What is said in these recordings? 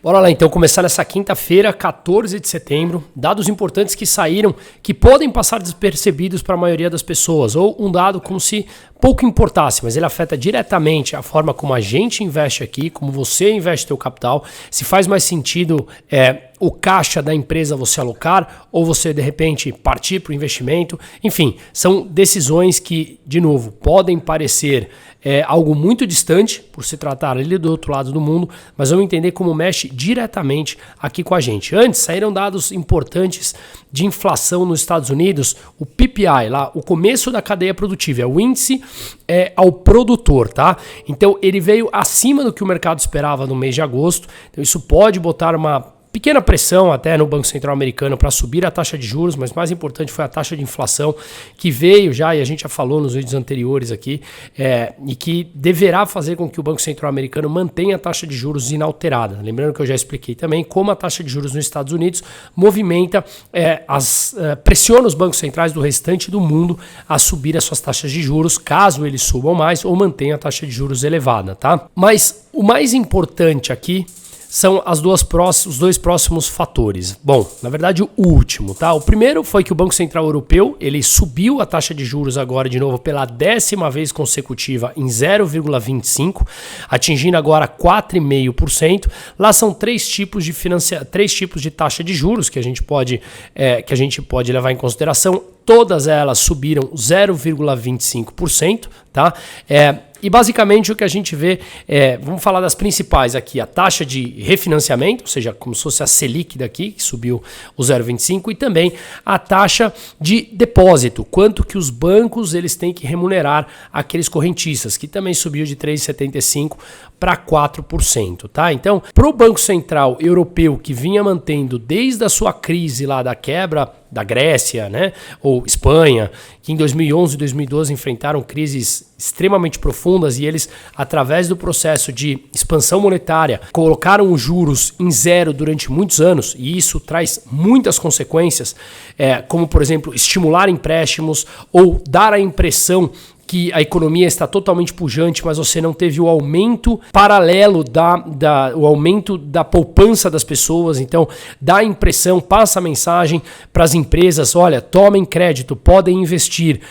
Bora lá então começar nessa quinta-feira, 14 de setembro, dados importantes que saíram que podem passar despercebidos para a maioria das pessoas, ou um dado como se pouco importasse, mas ele afeta diretamente a forma como a gente investe aqui, como você investe seu capital, se faz mais sentido o caixa da empresa você alocar ou você de repente partir para o investimento, enfim, são decisões que, de novo, podem parecer algo muito distante por se tratar ali do outro lado do mundo, mas vamos entender como mexe diretamente aqui com a gente. Antes saíram dados importantes de inflação nos Estados Unidos, o PPI lá, o começo da cadeia produtiva, é o índice ao produtor, tá? Então ele veio acima do que o mercado esperava no mês de agosto, então isso pode botar uma pequena pressão até no Banco Central americano para subir a taxa de juros, mas mais importante foi a taxa de inflação que veio já, e a gente já falou nos vídeos anteriores aqui, e que deverá fazer com que o Banco Central americano mantenha a taxa de juros inalterada. Lembrando que eu já expliquei também como a taxa de juros nos Estados Unidos movimenta, pressiona os bancos centrais do restante do mundo a subir as suas taxas de juros, caso eles subam mais ou mantenham a taxa de juros elevada, tá? Mas o mais importante aqui são os dois próximos fatores. Bom, na verdade o último, tá? O primeiro foi que o Banco Central Europeu, ele subiu a taxa de juros agora de novo pela 10ª vez consecutiva em 0,25, atingindo agora 4,5%. Lá são três tipos de taxa de juros que a gente pode levar em consideração. Todas elas subiram 0,25%, tá? E basicamente o que a gente vê vamos falar das principais aqui, a taxa de refinanciamento, ou seja, como se fosse a Selic daqui, que subiu o 0,25%, e também a taxa de depósito, quanto que os bancos eles têm que remunerar aqueles correntistas, que também subiu de 3,75% para 4%, tá? Então, para o Banco Central Europeu, que vinha mantendo desde a sua crise lá da quebra da Grécia, né, ou Espanha, que em 2011 e 2012 enfrentaram crises extremamente profundas e eles, através do processo de expansão monetária, colocaram os juros em zero durante muitos anos, e isso traz muitas consequências, como, por exemplo, estimular empréstimos ou dar a impressão que a economia está totalmente pujante, mas você não teve o aumento paralelo o aumento da poupança das pessoas. Então, dá a impressão, passa a mensagem para as empresas, olha, tomem crédito, podem investir,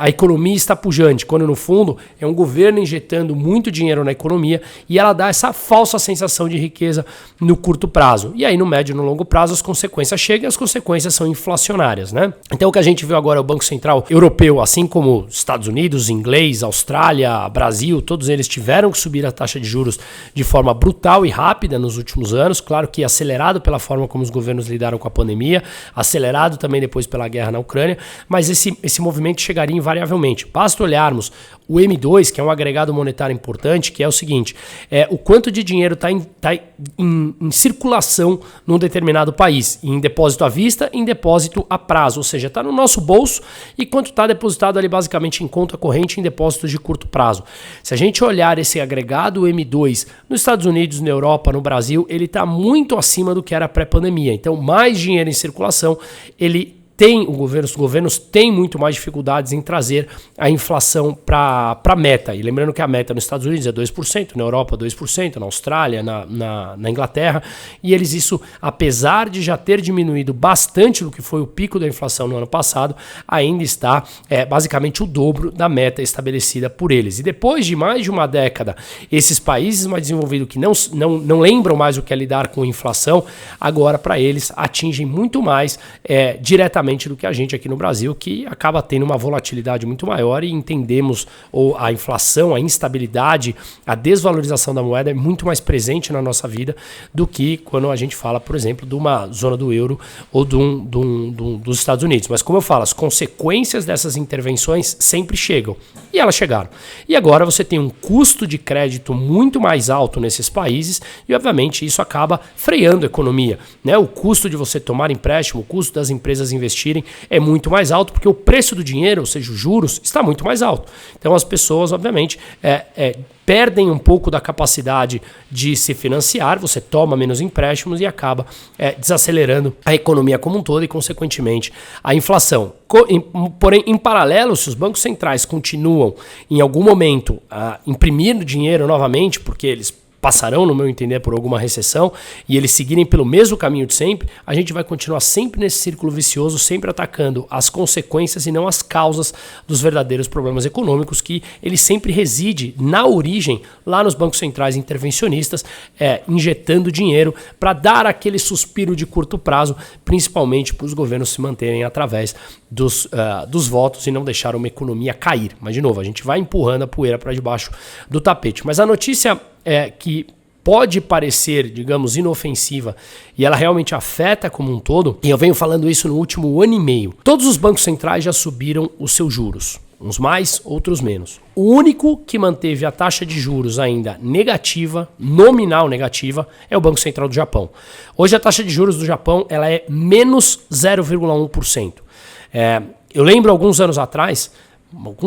a economia está pujante, quando no fundo é um governo injetando muito dinheiro na economia e ela dá essa falsa sensação de riqueza no curto prazo. E aí no médio e no longo prazo as consequências chegam e as consequências são inflacionárias, né? Então o que a gente viu agora é o Banco Central Europeu, assim como os Estados Unidos, inglês, Austrália, Brasil, todos eles tiveram que subir a taxa de juros de forma brutal e rápida nos últimos anos, claro que acelerado pela forma como os governos lidaram com a pandemia, acelerado também depois pela guerra na Ucrânia, mas esse movimento chegaria invariavelmente. Basta olharmos o M2, que é um agregado monetário importante, que é o seguinte, o quanto de dinheiro está em circulação num determinado país, em depósito à vista, em depósito a prazo, ou seja, está no nosso bolso e quanto está depositado ali basicamente em conta corrente em depósitos de curto prazo. Se a gente olhar esse agregado M2 nos Estados Unidos, na Europa, no Brasil, ele está muito acima do que era pré-pandemia. Então, mais dinheiro em circulação, os governos têm muito mais dificuldades em trazer a inflação para a meta. E lembrando que a meta nos Estados Unidos é 2%, na Europa 2%, na Austrália, na Inglaterra. E isso, apesar de já ter diminuído bastante do que foi o pico da inflação no ano passado, ainda está basicamente o dobro da meta estabelecida por eles. E depois de mais de uma década, esses países mais desenvolvidos que não lembram mais o que é lidar com inflação, agora para eles atingem muito mais diretamente do que a gente aqui no Brasil, que acaba tendo uma volatilidade muito maior e entendemos a inflação, a instabilidade, a desvalorização da moeda é muito mais presente na nossa vida do que quando a gente fala, por exemplo, de uma zona do euro ou dos Estados Unidos. Mas como eu falo, as consequências dessas intervenções sempre chegam. E elas chegaram. E agora você tem um custo de crédito muito mais alto nesses países e, obviamente, isso acaba freando a economia, né? O custo de você tomar empréstimo, o custo das empresas investirem é muito mais alto porque o preço do dinheiro, ou seja, os juros, está muito mais alto. Então as pessoas, obviamente, perdem um pouco da capacidade de se financiar, você toma menos empréstimos e acaba desacelerando a economia como um todo e, consequentemente, a inflação. Porém, em paralelo, se os bancos centrais continuam, em algum momento, imprimindo dinheiro novamente, porque eles passarão, no meu entender, por alguma recessão e eles seguirem pelo mesmo caminho de sempre, a gente vai continuar sempre nesse círculo vicioso, sempre atacando as consequências e não as causas dos verdadeiros problemas econômicos, que ele sempre reside na origem, lá nos bancos centrais intervencionistas, injetando dinheiro para dar aquele suspiro de curto prazo, principalmente para os governos se manterem através dos votos e não deixar uma economia cair. Mas, de novo, a gente vai empurrando a poeira para debaixo do tapete. Mas a notícia que pode parecer, digamos, inofensiva e ela realmente afeta como um todo, e eu venho falando isso no último ano e meio. Todos os bancos centrais já subiram os seus juros, uns mais, outros menos. O único que manteve a taxa de juros ainda negativa, nominal negativa, é o Banco Central do Japão. Hoje a taxa de juros do Japão ela é menos 0,1%. Eu lembro alguns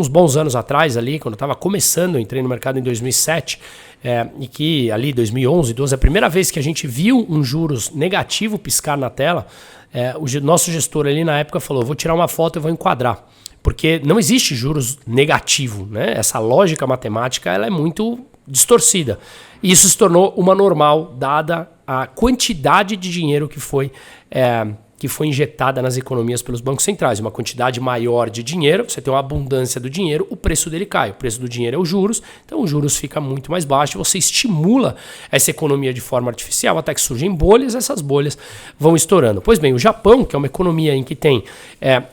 bons anos atrás ali, quando eu estava começando, eu entrei no mercado em 2007, e que ali 2011, 12, a primeira vez que a gente viu um juros negativo piscar na tela, o nosso gestor ali na época falou, vou tirar uma foto e vou enquadrar, porque não existe juros negativo, né? Essa lógica matemática ela é muito distorcida, e isso se tornou uma normal, dada a quantidade de dinheiro que foi injetada nas economias pelos bancos centrais. Uma quantidade maior de dinheiro, você tem uma abundância do dinheiro, o preço dele cai. O preço do dinheiro é os juros, então os juros fica muito mais baixo, você estimula essa economia de forma artificial, até que surgem bolhas, essas bolhas vão estourando. Pois bem, o Japão, que é uma economia em que tem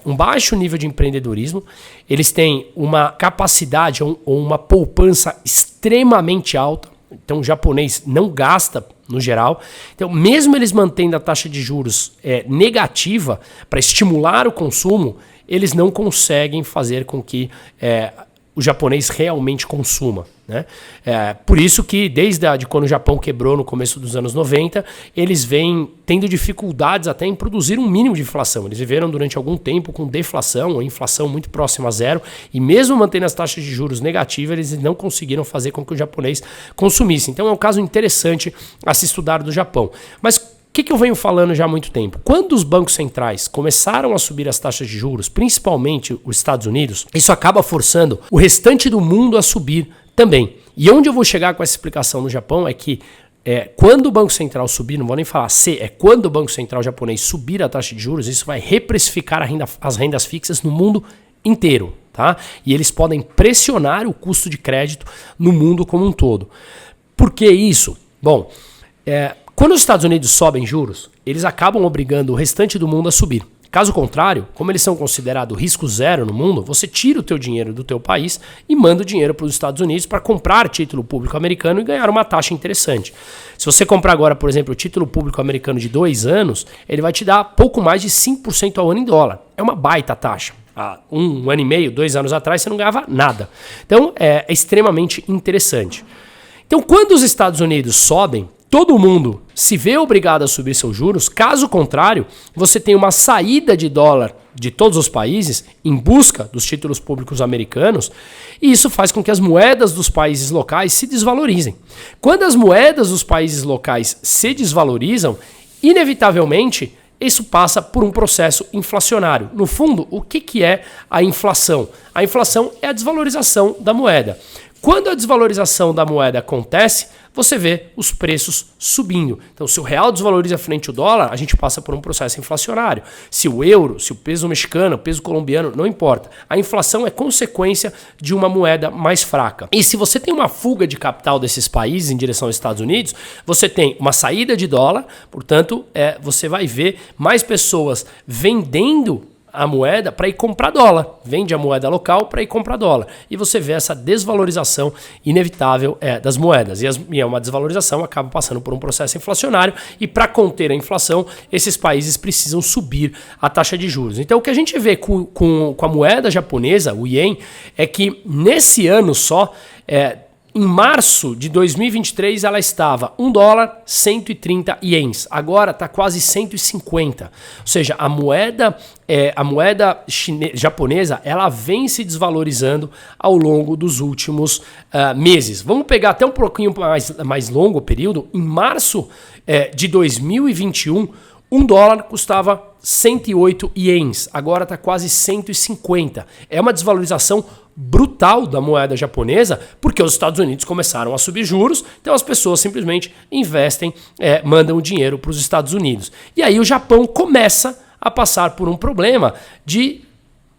um baixo nível de empreendedorismo, eles têm uma capacidade ou uma poupança extremamente alta, então o japonês não gasta no geral. Então, mesmo eles mantendo a taxa de juros negativa para estimular o consumo, eles não conseguem fazer com que o japonês realmente consuma, né? Por isso que desde quando o Japão quebrou no começo dos anos 90, eles vêm tendo dificuldades até em produzir um mínimo de inflação. Eles viveram durante algum tempo com deflação ou inflação muito próxima a zero, e mesmo mantendo as taxas de juros negativas, eles não conseguiram fazer com que o japonês consumisse. Então é um caso interessante a se estudar do Japão. Mas o que eu venho falando já há muito tempo? Quando os bancos centrais começaram a subir as taxas de juros, principalmente os Estados Unidos, isso acaba forçando o restante do mundo a subir também. E onde eu vou chegar com essa explicação no Japão é que quando o Banco Central subir, não vou nem falar se, quando o Banco Central japonês subir a taxa de juros, isso vai reprecificar as rendas fixas no mundo inteiro, tá? E eles podem pressionar o custo de crédito no mundo como um todo. Por que isso? Bom, quando os Estados Unidos sobem juros, eles acabam obrigando o restante do mundo a subir. Caso contrário, como eles são considerados risco zero no mundo, você tira o teu dinheiro do teu país e manda o dinheiro para os Estados Unidos para comprar título público americano e ganhar uma taxa interessante. Se você comprar agora, por exemplo, o título público americano de 2 anos, ele vai te dar pouco mais de 5% ao ano em dólar. É uma baita taxa. Há um ano e meio, 2 anos atrás, você não ganhava nada. Então, é extremamente interessante. Então, quando os Estados Unidos sobem, todo mundo se vê obrigado a subir seus juros. Caso contrário, você tem uma saída de dólar de todos os países em busca dos títulos públicos americanos, e isso faz com que as moedas dos países locais se desvalorizem. Quando as moedas dos países locais se desvalorizam, inevitavelmente isso passa por um processo inflacionário. No fundo, o que é a inflação? A inflação é a desvalorização da moeda. Quando a desvalorização da moeda acontece, você vê os preços subindo. Então, se o real desvaloriza frente ao dólar, a gente passa por um processo inflacionário. Se o euro, se o peso mexicano, o peso colombiano, não importa. A inflação é consequência de uma moeda mais fraca. E se você tem uma fuga de capital desses países em direção aos Estados Unidos, você tem uma saída de dólar, portanto, você vai ver mais pessoas vendendo a moeda para ir comprar dólar. Vende a moeda local para ir comprar dólar. E você vê essa desvalorização inevitável das moedas. E uma desvalorização acaba passando por um processo inflacionário, e para conter a inflação, esses países precisam subir a taxa de juros. Então o que a gente vê com a moeda japonesa, o ien, é que nesse ano só, em março de 2023, ela estava $1, 130 ienes. Agora está quase 150. Ou seja, a moeda japonesa, ela vem se desvalorizando ao longo dos últimos meses. Vamos pegar até um pouquinho mais longo período. Em março de 2021, $1 custava 108 ienes, agora está quase 150. É uma desvalorização brutal da moeda japonesa, porque os Estados Unidos começaram a subir juros, então as pessoas simplesmente investem, mandam o dinheiro para os Estados Unidos. E aí o Japão começa a passar por um problema de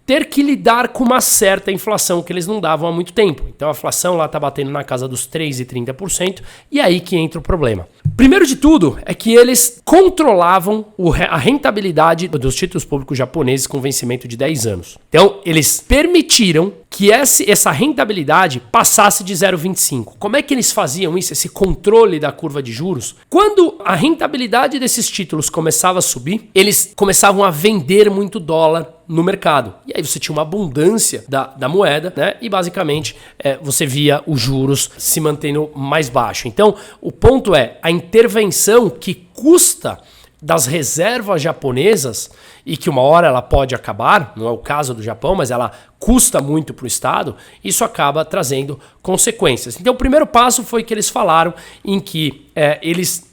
ter que lidar com uma certa inflação que eles não davam há muito tempo. Então a inflação lá está batendo na casa dos 3,30%, e aí que entra o problema. Primeiro de tudo é que eles controlavam a rentabilidade dos títulos públicos japoneses com vencimento de 10 anos. Então eles permitiram que essa rentabilidade passasse de 0,25. Como é que eles faziam isso, esse controle da curva de juros? Quando a rentabilidade desses títulos começava a subir, eles começavam a vender muito dólar no mercado. E aí você tinha uma abundância da moeda, né? E basicamente você via os juros se mantendo mais baixo. Então o ponto é a intervenção que custa das reservas japonesas e que uma hora ela pode acabar, não é o caso do Japão, mas ela custa muito para o Estado, isso acaba trazendo consequências. Então o primeiro passo foi que eles falaram em que eles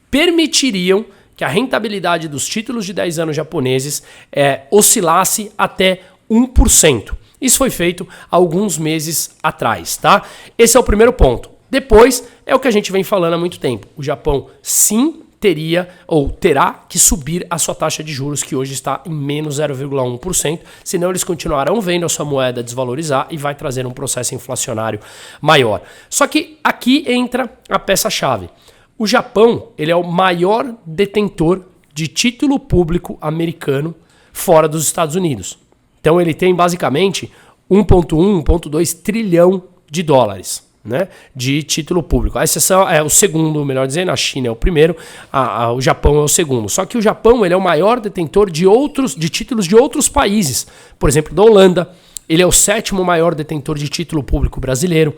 permitiriam que a rentabilidade dos títulos de 10 anos japoneses oscilasse até 1%. Isso foi feito alguns meses atrás, tá? Esse é o primeiro ponto. Depois é o que a gente vem falando há muito tempo. O Japão sim teria ou terá que subir a sua taxa de juros, que hoje está em menos 0,1%, senão eles continuarão vendo a sua moeda desvalorizar e vai trazer um processo inflacionário maior. Só que aqui entra a peça-chave. O Japão, ele é o maior detentor de título público americano fora dos Estados Unidos. Então ele tem basicamente 1,1, 1,2 trilhão de dólares, né, de título público. A exceção é o segundo, melhor dizendo, a China é o primeiro, o Japão é o segundo. Só que o Japão ele é o maior detentor de títulos de outros países. Por exemplo, da Holanda, ele é o sétimo maior detentor de título público brasileiro.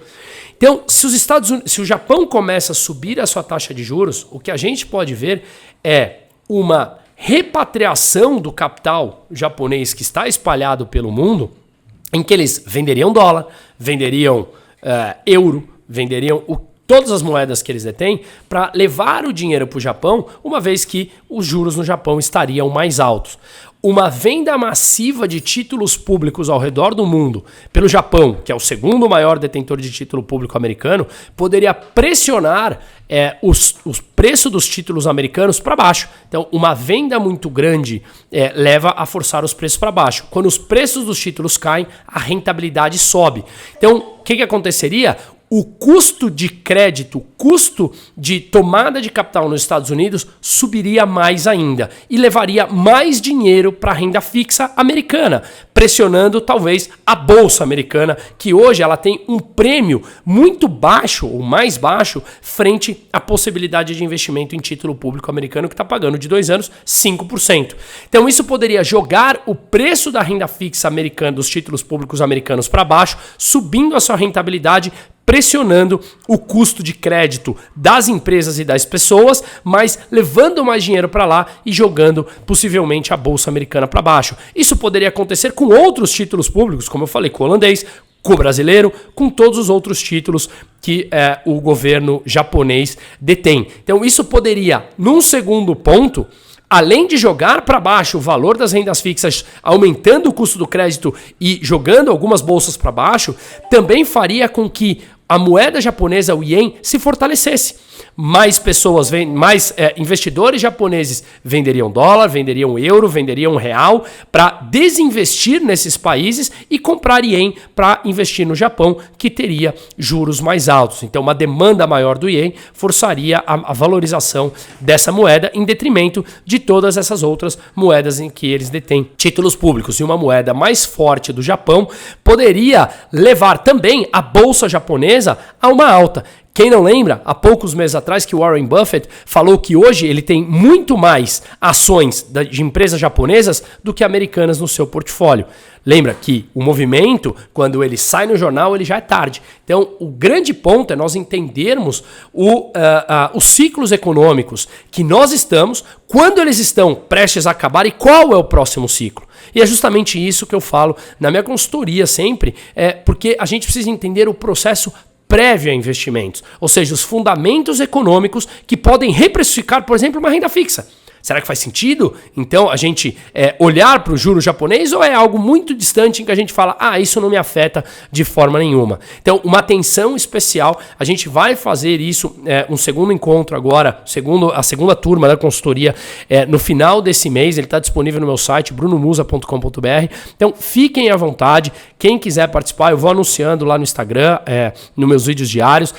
Então, se o Japão começa a subir a sua taxa de juros, o que a gente pode ver é uma repatriação do capital japonês que está espalhado pelo mundo, em que eles venderiam dólar, venderiam euro, venderiam todas as moedas que eles detêm para levar o dinheiro para o Japão, uma vez que os juros no Japão estariam mais altos. Uma venda massiva de títulos públicos ao redor do mundo pelo Japão, que é o segundo maior detentor de título público americano, poderia pressionar os preços dos títulos americanos para baixo. Então, uma venda muito grande leva a forçar os preços para baixo. Quando os preços dos títulos caem, a rentabilidade sobe. Então, o que aconteceria? O custo de crédito, o custo de tomada de capital nos Estados Unidos subiria mais ainda e levaria mais dinheiro para a renda fixa americana, pressionando talvez a bolsa americana, que hoje ela tem um prêmio muito baixo ou mais baixo frente à possibilidade de investimento em título público americano que está pagando de 2 anos 5%. Então isso poderia jogar o preço da renda fixa americana, dos títulos públicos americanos para baixo, subindo a sua rentabilidade, pressionando o custo de crédito das empresas e das pessoas, mas levando mais dinheiro para lá e jogando possivelmente a bolsa americana para baixo. Isso poderia acontecer com outros títulos públicos, como eu falei, com o holandês, com o brasileiro, com todos os outros títulos que o governo japonês detém. Então isso poderia, num segundo ponto, além de jogar para baixo o valor das rendas fixas, aumentando o custo do crédito e jogando algumas bolsas para baixo, também faria com que a moeda japonesa, o ien, se fortalecesse. Mais pessoas, mais investidores japoneses venderiam dólar, venderiam euro, venderiam real para desinvestir nesses países e comprar ien para investir no Japão, que teria juros mais altos. Então, uma demanda maior do ien forçaria a valorização dessa moeda em detrimento de todas essas outras moedas em que eles detêm títulos públicos. E uma moeda mais forte do Japão poderia levar também a bolsa japonesa a uma alta. Quem não lembra, há poucos meses atrás que o Warren Buffett falou que hoje ele tem muito mais ações de empresas japonesas do que americanas no seu portfólio. Lembra que o movimento, quando ele sai no jornal, ele já é tarde. Então, o grande ponto é nós entendermos os ciclos econômicos que nós estamos, quando eles estão prestes a acabar e qual é o próximo ciclo. E é justamente isso que eu falo na minha consultoria sempre, porque a gente precisa entender o processo prévio a investimentos, ou seja, os fundamentos econômicos que podem reprecificar, por exemplo, uma renda fixa. Será que faz sentido, então, a gente olhar para o juro japonês ou é algo muito distante em que a gente fala, isso não me afeta de forma nenhuma? Então, uma atenção especial, a gente vai fazer isso, um segundo encontro agora, a segunda turma da consultoria no final desse mês, ele está disponível no meu site, brunomusa.com.br. Então, fiquem à vontade, quem quiser participar, eu vou anunciando lá no Instagram, nos meus vídeos diários,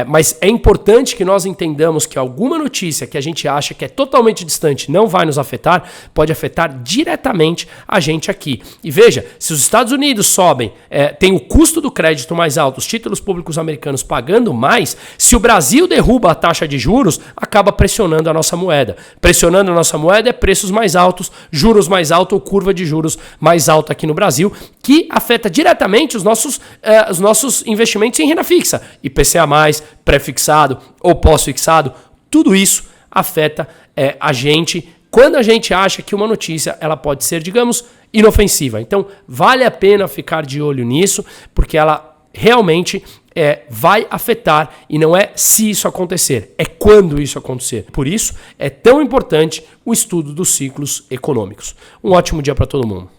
mas é importante que nós entendamos que alguma notícia que a gente acha que é totalmente distante não vai nos afetar, pode afetar diretamente a gente aqui. E veja, se os Estados Unidos sobem, tem o custo do crédito mais alto, os títulos públicos americanos pagando mais, se o Brasil derruba a taxa de juros, acaba pressionando a nossa moeda. Pressionando a nossa moeda é preços mais altos, juros mais altos ou curva de juros mais alta aqui no Brasil, que afeta diretamente os nossos investimentos em renda fixa. IPCA+, pré-fixado ou pós-fixado, tudo isso afeta a gente quando a gente acha que uma notícia ela pode ser, digamos, inofensiva. Então, vale a pena ficar de olho nisso, porque ela realmente vai afetar, e não é se isso acontecer, é quando isso acontecer. Por isso, é tão importante o estudo dos ciclos econômicos. Um ótimo dia para todo mundo.